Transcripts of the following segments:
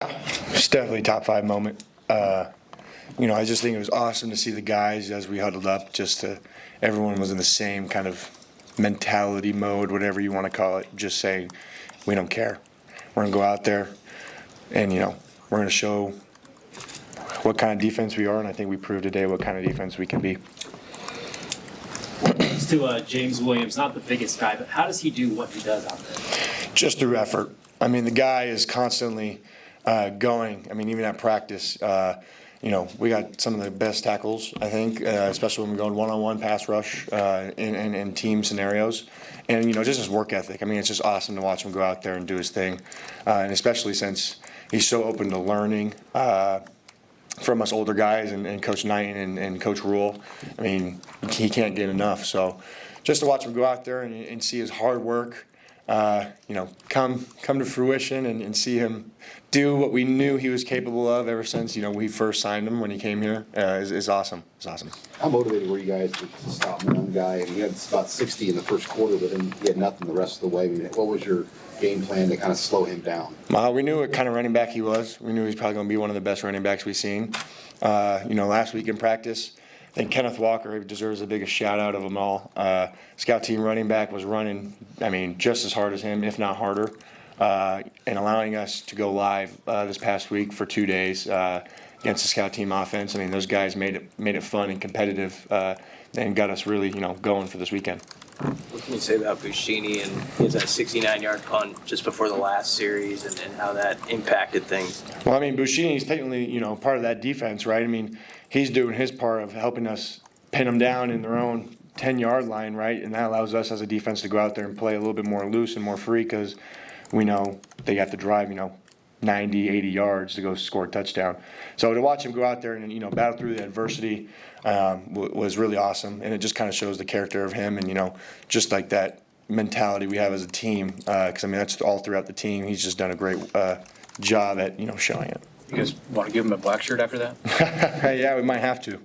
It's definitely top 5 moment. I just think it was awesome to see the guys as we huddled up. Everyone was in the same kind of mentality mode, whatever you want to call it. Just saying, we don't care. We're gonna go out there, and we're gonna show what kind of defense we are. And I think we proved today what kind of defense we can be. To James Williams, not the biggest guy, but how does he do what he does out there? Just through effort. I mean, the guy is constantly going. I mean, even at practice, we got some of the best tackles, I think, especially when we go one-on-one pass rush in team scenarios. And, just his work ethic. I mean, it's just awesome to watch him go out there and do his thing. And especially since he's so open to learning from us older guys and Coach Knight and Coach Rule. I mean, he can't get enough. So just to watch him go out there and see his hard work, come to fruition and see him do what we knew he was capable of ever since, we first signed him when he came here is awesome. It's awesome. How motivated were you guys to stop one guy? And he had about 60 in the first quarter, but then he had nothing the rest of the way. I mean, what was your game plan to kind of slow him down? We knew what kind of running back he was. We knew he was probably going to be one of the best running backs we've seen. Last week in practice, I think Kenneth Walker deserves the biggest shout out of them all. Scout team running back was running, just as hard as him, if not harder, and allowing us to go live this past week for 2 days against the scout team offense. Those guys made it fun and competitive and got us really, going for this weekend. What can you say about Busini and his that 69-yard punt just before the last series and how that impacted things? Well, Busini's technically, part of that defense, right? He's doing his part of helping us pin them down in their own 10-yard line, right? And that allows us as a defense to go out there and play a little bit more loose and more free because we know they have to drive, 90, 80 yards to go score a touchdown. So to watch him go out there and, battle through the adversity was really awesome. And it just kind of shows the character of him and, just like that mentality we have as a team. Because, that's all throughout the team. He's just done a great job at, showing it. You guys want to give him a black shirt after that? Yeah, we might have to.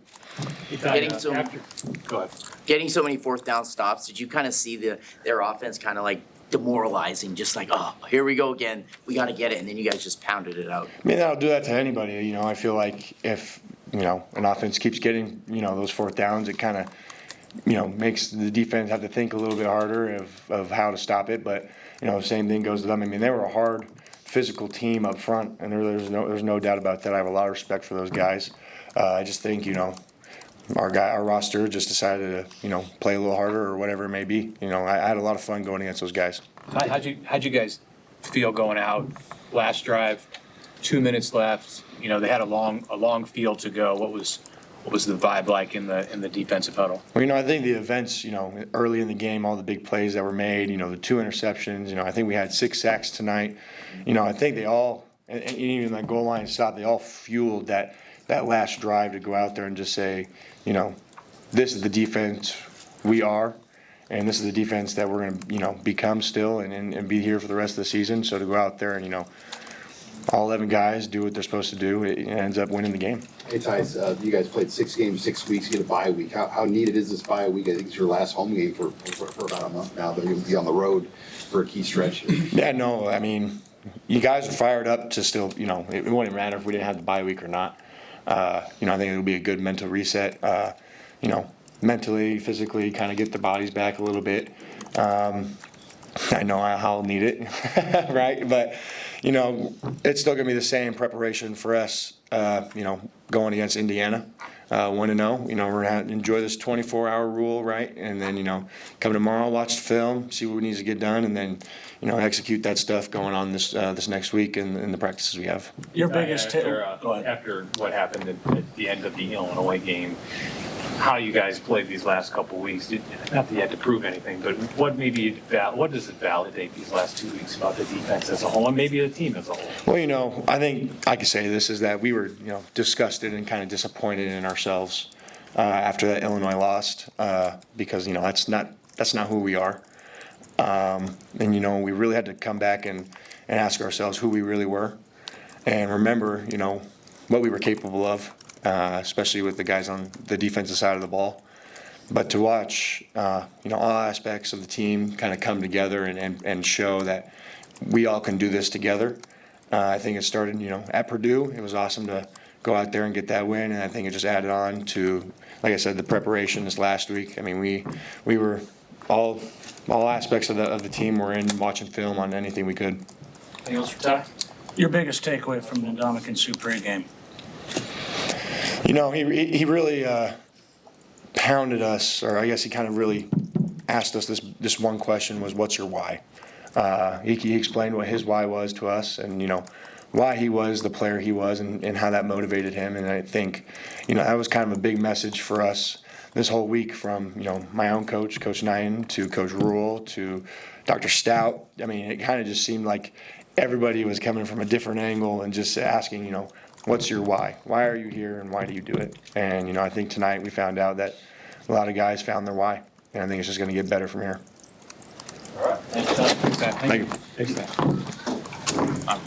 Getting so many fourth down stops, did you kind of see their offense kind of like demoralizing, just like, oh, here we go again, we got to get it, and then you guys just pounded it out? That'll do that to anybody. I feel like if, an offense keeps getting, those fourth downs, it kind of, makes the defense have to think a little bit harder of how to stop it. But, same thing goes to them. They were a hard physical team up front, and there's no doubt about that. I have a lot of respect for those guys. I just think, our roster just decided to, play a little harder or whatever it may be. I had a lot of fun going against those guys. How'd you guys feel going out last drive? 2 minutes left. They had a long field to go. What was the vibe like in the defensive huddle? Well, I think the events, early in the game, all the big plays that were made, the 2 interceptions, I think we had 6 sacks tonight. I think they all, and even that goal line stop, they all fueled that last drive to go out there and just say, this is the defense we are, and this is the defense that we're going to, become still and be here for the rest of the season. So to go out there and, all 11 guys do what they're supposed to do, it ends up winning the game. Hey, Tyus, you guys played 6 games, 6 weeks, you get a bye week. How needed is this bye week? I think it's your last home game for about a month now, but you'll be on the road for a key stretch. Yeah, no, you guys are fired up to still, it wouldn't matter if we didn't have the bye week or not. I think it'll be a good mental reset, mentally, physically, kind of get the bodies back a little bit. I know I'll need it, right? But, it's still going to be the same preparation for us, going against Indiana, 1-0. We're going to enjoy this 24-hour rule, right? And then, come tomorrow, watch the film, see what needs to get done, and then, execute that stuff going on this next week in the practices we have. Your biggest after what happened at the end of the Illinois game, how you guys played these last couple weeks, not that you had to prove anything, but what does it validate these last 2 weeks about the defense as a whole and maybe the team as a whole? Well, I think I could say this is that we were, disgusted and kind of disappointed in ourselves after that Illinois loss because, that's not who we are. We really had to come back and ask ourselves who we really were and remember, what we were capable of. Especially with the guys on the defensive side of the ball. But to watch, all aspects of the team kind of come together and show that we all can do this together I think it started, at Purdue. It was awesome to go out there and get that win, and I think it just added on to, like I said, the preparation this last week. I mean, we were all aspects of the team were in watching film on anything we could. Anything else for Ty? Your biggest takeaway from the Dominican Sioux pregame? He really pounded us, or I guess he kind of really asked us this one question was, what's your why? He explained what his why was to us, and why he was the player he was, and how that motivated him. And I think that was kind of a big message for us this whole week, from my own coach, Coach Knighton, to Coach Rule, to Dr. Stout. I mean, it kind of just seemed like everybody was coming from a different angle and just asking, what's your why? Why are you here, and why do you do it? And I think tonight we found out that a lot of guys found their why, and I think it's just going to get better from here. All right. Thanks, Ty. Thank you. Thanks, Ty.